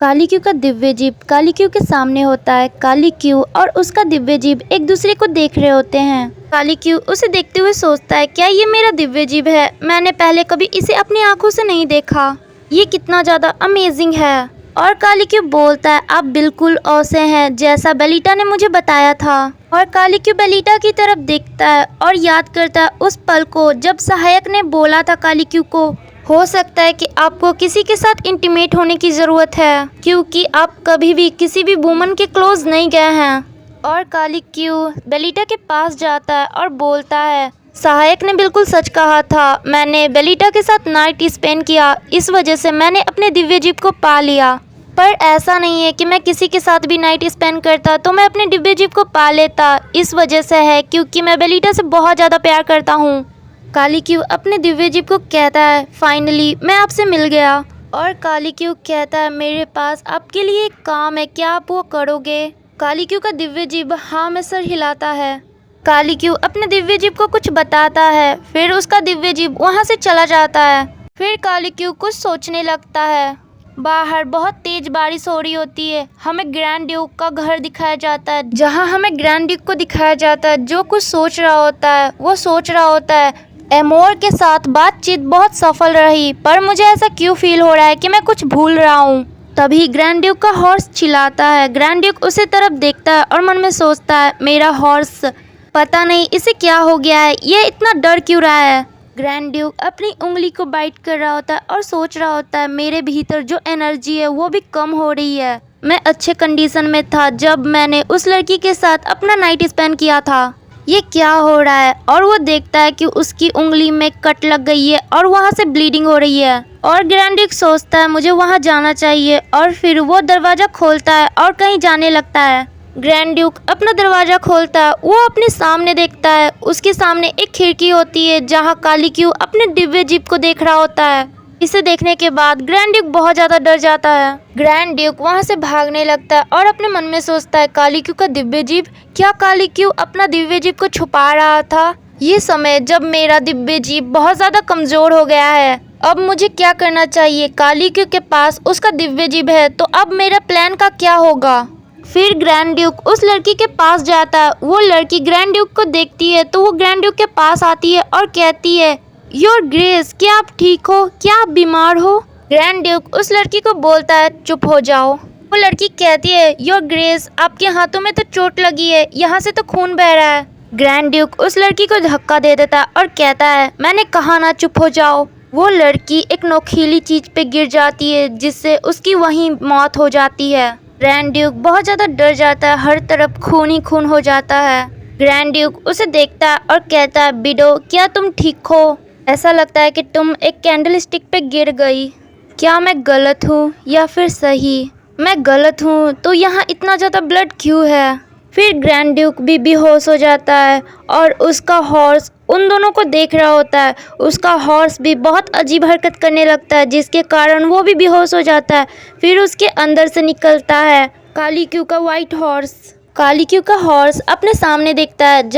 कालीक्यू का दिव्य जीव कालीक्यू के सामने होता है। कालीक्यू और उसका दिव्य जीव एक दूसरे को देख रहे होते हैं। कालीक्यू उसे देखते हुए सोचता है, क्या ये मेरा दिव्य जीव है? मैंने पहले कभी इसे अपनी आंखों से नहीं देखा। ये कितना ज़्यादा अमेजिंग है। और कालीक्यू बोलता है, आप बिल्कुल वैसे हैं जैसा बेलिटा ने मुझे बताया था। और कालीक्यू बेलिटा की तरफ देखता है और याद करता है उस पल को जब सहायक ने बोला था कालीक्यू को, हो सकता है कि आपको किसी के साथ इंटीमेट होने की ज़रूरत है क्योंकि आप कभी भी किसी भी वुमन के क्लोज नहीं गए हैं। और कालीक्यू बेलिटा के पास जाता है और बोलता है, सहायक ने बिल्कुल सच कहा था। मैंने बेलिटा के साथ नाइट स्पेंड किया, इस वजह से मैंने अपने दिव्य जीव को पा लिया। पर ऐसा नहीं है कि मैं किसी के साथ भी नाइट स्पेंड करता तो मैं अपने दिव्य जीव को पा लेता। इस वजह से है क्योंकि मैं बेलिटा से बहुत ज़्यादा प्यार करता हूँ। कालीक्यू अपने दिव्य जीव को कहता है, फाइनली मैं आपसे मिल गया। और कालीक्यू कहता है, मेरे पास आपके लिए एक काम है, क्या आप वो करोगे? कालीक्यू का दिव्य जीव हाँ में सर हिलाता है। कालीक्यू अपने दिव्य जीव को कुछ बताता है, फिर उसका दिव्य जीव वहाँ से चला जाता है। फिर कालीक्यू कुछ सोचने लगता है। बाहर बहुत तेज बारिश हो रही होती है। हमें ग्रैंड ड्यूक का घर दिखाया जाता है, जहाँ हमें ग्रैंड ड्यूक को दिखाया जाता है जो कुछ सोच रहा होता है। वो सोच रहा होता है, एमोर के साथ बातचीत बहुत सफल रही, पर मुझे ऐसा क्यों फील हो रहा है कि मैं कुछ भूल रहा हूँ। तभी ग्रैंड ड्यूक का हॉर्स चिल्लाता है। ग्रैंड ड्यूक उसे तरफ देखता है और मन में सोचता है, मेरा हॉर्स, पता नहीं इसे क्या हो गया है, ये इतना डर क्यों रहा है। ग्रैंड ड्यूक अपनी उंगली को बाइट कर रहा होता है और सोच रहा होता है, मेरे भीतर जो एनर्जी है वो भी कम हो रही है। मैं अच्छे कंडीशन में था जब मैंने उस लड़की के साथ अपना नाइट स्पेंड किया था, ये क्या हो रहा है? और वो देखता है कि उसकी उंगली में कट लग गई है और वहाँ से ब्लीडिंग हो रही है। और ग्रैंड ड्यूक सोचता है, मुझे वहाँ जाना चाहिए। और फिर वो दरवाज़ा खोलता है और कहीं जाने लगता है। ग्रैंड ड्यूक अपना दरवाज़ा खोलता है, वो अपने सामने देखता है। उसके सामने एक खिड़की होती है जहाँ कालीक्यू अपने दिव्य जीव को देख रहा होता है। इसे देखने के बाद ग्रैंड ड्यूक बहुत ज़्यादा डर जाता है। ग्रैंड ड्यूक वहाँ से भागने लगता है और अपने मन में सोचता है, कालीक्यू का दिव्य जीव, क्या कालीक्यू अपना दिव्य जीव को छुपा रहा था? ये समय जब मेरा दिव्य जीव बहुत ज़्यादा कमज़ोर हो गया है, अब मुझे क्या करना चाहिए? कालीक्यू के पास उसका दिव्य जीव है, तो अब मेरा प्लान का क्या होगा? फिर ग्रैंड ड्यूक उस लड़की के पास जाता है। वो लड़की ग्रैंड ड्यूक को देखती है तो वो ग्रैंड ड्यूक के पास आती है और कहती है, योर ग्रेस, क्या आप ठीक हो? क्या आप बीमार हो? ग्रैंड ड्यूक उस लड़की को बोलता है, चुप हो जाओ। वो लड़की कहती है, योर ग्रेस, आपके हाथों में तो चोट लगी है, यहाँ से तो खून बह रहा है। ग्रैंड ड्यूक उस लड़की को धक्का दे देता है और कहता है, मैंने कहा ना चुप हो जाओ। वो लड़की एक नोकीली चीज पे गिर जाती है जिससे उसकी वहीं मौत हो जाती है। ग्रैंड ड्यूक बहुत ज़्यादा डर जाता है, हर तरफ खून ही खून हो जाता है। ग्रैंड ड्यूक उसे देखता है और कहता है, विडो, क्या तुम ठीक हो? ऐसा लगता है कि तुम एक कैंडल स्टिक पे गिर गई। क्या मैं गलत हूँ या फिर सही? मैं गलत हूँ तो यहाँ इतना ज़्यादा ब्लड क्यों है? फिर ग्रैंड ड्यूक भी बेहोश हो जाता है और उसका हॉर्स उन दोनों को देख रहा होता है। उसका हॉर्स भी बहुत अजीब हरकत करने लगता है जिसके कारण वो भी बेहोश हो जाता है। फिर उसके अंदर से निकलता है कालीक्यू का वाइट हॉर्स। कालीक्यू का हॉर्स अपने सामने देखता है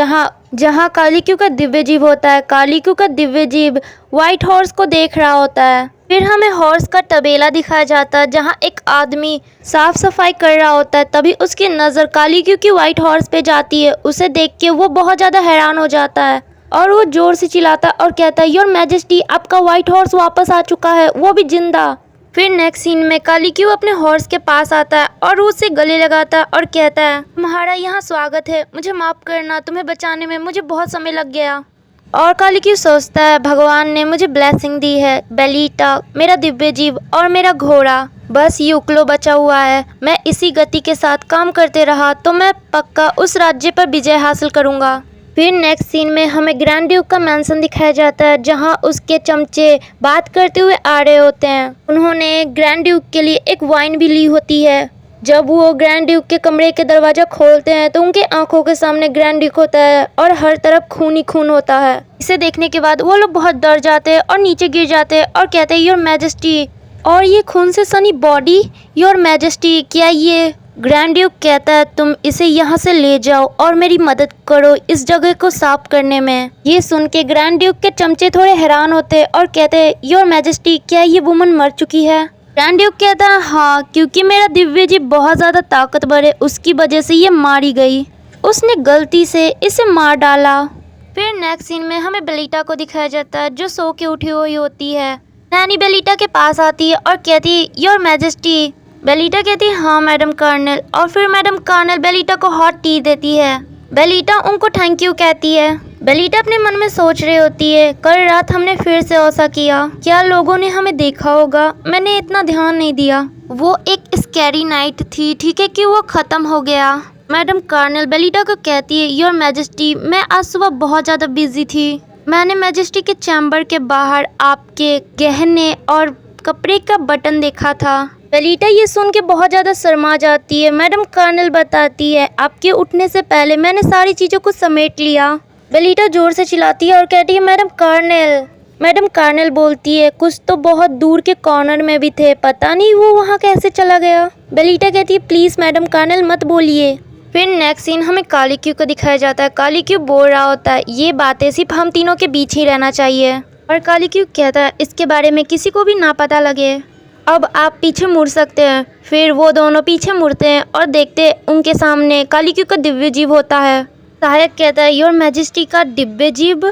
जहाँ कालीक्यू का दिव्य जीव होता है। कालीक्यू का दिव्य जीव वाइट हॉर्स को देख रहा होता है। फिर हमें हॉर्स का तबेला दिखाया जाता है जहाँ एक आदमी साफ सफाई कर रहा होता है। तभी उसकी नज़र कालीक्यू की वाइट हॉर्स पे जाती है। उसे देख के वो बहुत ज़्यादा हैरान हो जाता है और वो जोर से चिल्लाता है और कहता है, योर मैजेस्टी, आपका वाइट हॉर्स वापस आ चुका है, वो भी जिंदा। फिर नेक्स्ट सीन में कालीक्यू अपने हॉर्स के पास आता है और उसे गले लगाता है और कहता है, तुम्हारा यहाँ स्वागत है, मुझे माफ़ करना, तुम्हें बचाने में मुझे बहुत समय लग गया। और कालीक्यू सोचता है, भगवान ने मुझे ब्लेसिंग दी है, बेलिटा, मेरा दिव्य जीव और मेरा घोड़ा, बस यूक्लो बचा हुआ है। मैं इसी गति के साथ काम करते रहा तो मैं पक्का उस राज्य पर विजय हासिल करूँगा। फिर नेक्स्ट सीन में हमें ग्रैंड ड्यूक का मैंसन दिखाया जाता है जहां उसके चमचे बात करते हुए आ रहे होते हैं। उन्होंने ग्रैंड ड्यूक के लिए एक वाइन भी ली होती है। जब वो ग्रैंड ड्यूक के कमरे के दरवाज़ा खोलते हैं तो उनके आंखों के सामने ग्रैंड ड्यूक होता है और हर तरफ खून ही खून होता है। इसे देखने के बाद वो लोग बहुत डर जाते हैं और नीचे गिर जाते हैं और कहते हैं, योर मैजेस्टी, और ये खून से सनी बॉडी, योर मैजेस्टी, क्या ये? ग्रैंड ड्यूक कहता है, तुम इसे यहाँ से ले जाओ और मेरी मदद करो इस जगह को साफ करने में। ये सुन के ग्रैंड ड्यूक के चमचे थोड़े हैरान होते और कहते हैं, योर मैजेस्टी, क्या ये वुमन मर चुकी है? ग्रैंड ड्यूक कहता है हाँ, क्योंकि मेरा दिव्य जीव बहुत ज़्यादा ताकतवर है, उसकी वजह से ये मारी गई। उसने गलती से इसे मार डाला। फिर नेक्स्ट सीन में हमें बेलिटा को दिखाया जाता है जो सो के उठी हुई होती है। नैनी बेलिटा के पास आती है और कहती है योर मैजेस्टी। बेलिटा कहती है हाँ मैडम कर्नल, और फिर मैडम कर्नल बेलिटा को हॉट टी देती है। बेलिटा उनको थैंक यू कहती है। बेलिटा अपने मन में सोच रही होती है कल रात हमने फिर से ऐसा किया, क्या लोगों ने हमें देखा होगा, मैंने इतना ध्यान नहीं दिया। वो एक स्कैरी नाइट थी, ठीक है कि वो ख़त्म हो गया। मैडम कर्नल बेलिटा को कहती है योर मैजेस्टी, मैं आज सुबह बहुत ज़्यादा बिजी थी, मैंने मैजेस्टी के चैम्बर के बाहर आपके गहने और कपड़े का बटन देखा था। बेलिटा ये सुन के बहुत ज़्यादा शर्मा जाती है। मैडम कर्नल बताती है आपके उठने से पहले मैंने सारी चीज़ों को समेट लिया। बेलिटा ज़ोर से चिल्लाती है और कहती है मैडम कर्नल। मैडम कर्नल बोलती है कुछ तो बहुत दूर के कॉर्नर में भी थे, पता नहीं वो वहाँ कैसे चला गया। बेलिटा कहती है प्लीज़ मैडम कर्नल मत बोलिए। फिर नेक्स्ट सीन हमें काली क्यू को दिखाया जाता है। काली क्यू बोल रहा होता है ये बातें सिर्फ हम तीनों के बीच ही रहना चाहिए, और काली क्यू कहता है इसके बारे में किसी को भी ना पता लगे, अब आप पीछे मुड़ सकते हैं। फिर वो दोनों पीछे मुड़ते हैं और देखते हैं उनके सामने काली क्यू का दिव्य जीव होता है। सहायक कहता है योर मैजेस्टी का दिव्य जीव।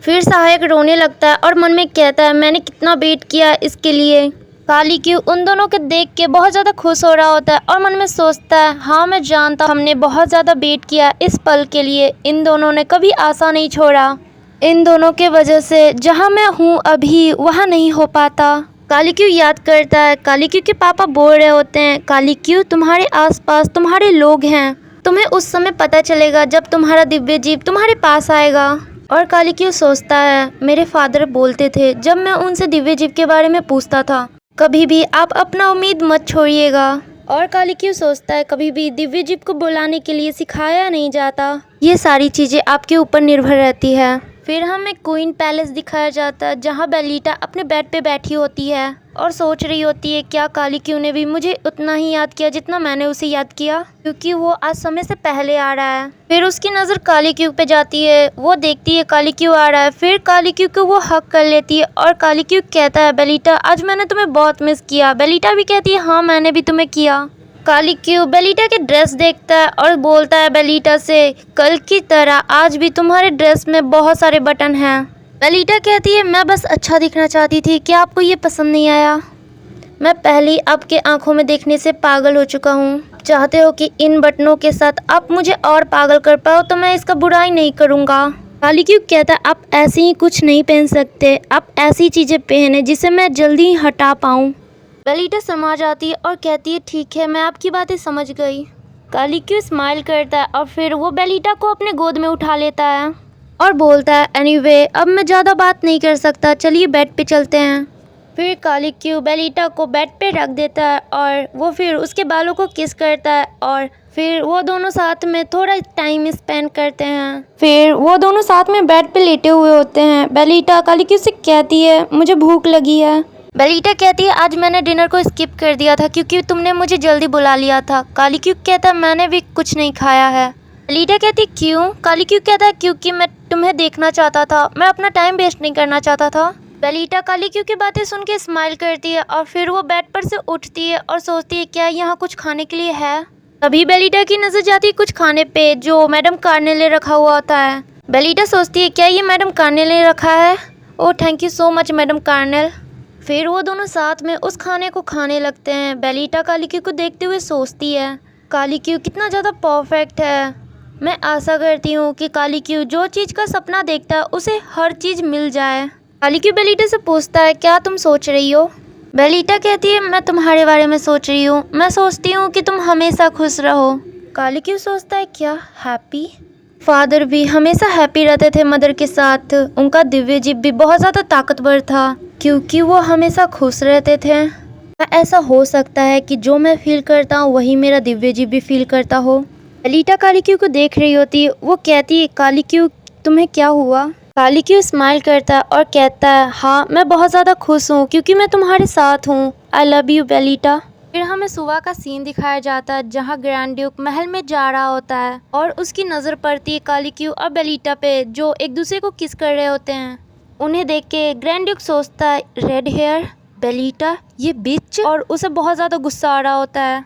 फिर सहायक रोने लगता है और मन में कहता है मैंने कितना वेट किया इसके लिए। काली क्यू उन दोनों को देख के बहुत ज़्यादा खुश हो रहा होता है और मन में सोचता है हाँ मैं जानता हूँ हमने बहुत ज़्यादा वेट किया इस पल के लिए, इन दोनों ने कभी आशा नहीं छोड़ा, इन दोनों के वजह से जहाँ मैं हूँ अभी वहाँ नहीं हो पाता। काली क्यू याद करता है काली क्यू के पापा बोल रहे होते हैं काली क्यू तुम्हारे आसपास तुम्हारे लोग हैं, तुम्हें उस समय पता चलेगा जब तुम्हारा दिव्य जीव तुम्हारे पास आएगा। और काली क्यू सोचता है मेरे फादर बोलते थे जब मैं उनसे दिव्य जीव के बारे में पूछता था कभी भी आप अपना उम्मीद मत छोड़िएगा। और काली क्यू सोचता है कभी भी दिव्य जीव को बुलाने के लिए सिखाया नहीं जाता, ये सारी चीज़ें आपके ऊपर निर्भर रहती है। फिर हमें क्वीन पैलेस दिखाया जाता है जहाँ बेलिटा अपने बेड पे बैठी होती है और सोच रही होती है क्या काली क्यू ने भी मुझे उतना ही याद किया जितना मैंने उसे याद किया, क्योंकि वो आज समय से पहले आ रहा है। फिर उसकी नज़र काली क्यू पे जाती है, वो देखती है काली क्यू आ रहा है, फिर काली क्यू को वो हक कर लेती है और काली क्यू कहता है बेलिटा आज मैंने तुम्हें बहुत मिस किया। बेलिटा भी कहती है हाँ मैंने भी तुम्हें किया। काली क्यू बेलिटा के ड्रेस देखता है और बोलता है बेलिटा से कल की तरह आज भी तुम्हारे ड्रेस में बहुत सारे बटन हैं। बेलिटा कहती है मैं बस अच्छा दिखना चाहती थी, क्या आपको ये पसंद नहीं आया? मैं पहले ही आपके आंखों में देखने से पागल हो चुका हूँ, चाहते हो कि इन बटनों के साथ आप मुझे और पागल कर पाओ तो मैं इसका बुराई नहीं करूँगा। काली क्यू कहता है आप ऐसे ही कुछ नहीं पहन सकते, आप ऐसी चीज़ें पहने जिसे मैं जल्दी ही हटा पाऊँ। बेलिटा शर्मा जाती है और कहती है ठीक है मैं आपकी बातें समझ गई। काली क्यू स्माइल करता है और फिर वो बेलिटा को अपने गोद में उठा लेता है और बोलता है एनीवे अब मैं ज़्यादा बात नहीं कर सकता, चलिए बेड पे चलते हैं। फिर काली क्यू बेलिटा को बेड पे रख देता है और वो फिर उसके बालों को किस करता है और फिर वो दोनों साथ में थोड़ा टाइम स्पेंड करते हैं। फिर वो दोनों साथ में बेड पे लेटे हुए होते हैं। बेलिटा काली क्यू से कहती है मुझे भूख लगी है। बेलिटा कहती है आज मैंने डिनर को स्किप कर दिया था क्योंकि तुमने मुझे जल्दी बुला लिया था। काली क्यू कहता है मैंने भी कुछ नहीं खाया है। बेलिटा कहती है क्यों? काली क्यू कहता है क्योंकि मैं तुम्हें देखना चाहता था, मैं अपना टाइम वेस्ट नहीं करना चाहता था। बेलिटा काली क्यू की बातें सुन के स्माइल करती है और फिर वो बेड पर से उठती है और सोचती है क्या यहाँ कुछ खाने के लिए है। तभी बेलिटा की नज़र जाती है कुछ खाने पे जो मैडम कर्नल ने रखा हुआ होता है। बेलिटा सोचती है क्या ये मैडम कर्नल ने रखा है? Oh thank you so much madam colonel. फिर वो दोनों साथ में उस खाने को खाने लगते हैं। बेलिटा काली क्यू को देखते हुए सोचती है काली क्यू कितना ज़्यादा परफेक्ट है। मैं आशा करती हूँ कि काली क्यू जो चीज़ का सपना देखता है उसे हर चीज़ मिल जाए। काली क्यू बेलिटा से पूछता है क्या तुम सोच रही हो? बेलिटा कहती है मैं तुम्हारे बारे में सोच रही हूँ, मैं सोचती हूँ कि तुम हमेशा खुश रहो। काली क्यू सोचता है क्या हैप्पी? फादर भी हमेशा हैप्पी रहते थे मदर के साथ, उनका दिव्य जीव भी बहुत ज़्यादा ताकतवर था क्योंकि वो हमेशा खुश रहते थे। ऐसा हो सकता है कि जो मैं फील करता हूँ वही मेरा दिव्य जीव भी फील करता हो। बेलिटा काली क्यू को देख रही होती है, वो कहती है काली क्यू तुम्हें क्या हुआ? काली क्यू स्माइल करता है और कहता है हाँ मैं बहुत ज़्यादा खुश हूँ क्योंकि मैं तुम्हारे साथ हूँ, आई लव यू बेलिटा। फिर हमें सुबह का सीन दिखाया जाता है जहाँ ग्रैंड ड्यूक महल में जा रहा होता है और उसकी नज़र पड़ती है काली क्यू और बेलिटा पे जो एक दूसरे को किस कर रहे होते हैं। उन्हें देख के ग्रैंड ड्यूक सोचता है रेड हेयर बेलिटा ये बिच, और उसे बहुत ज्यादा गुस्सा आ रहा होता है।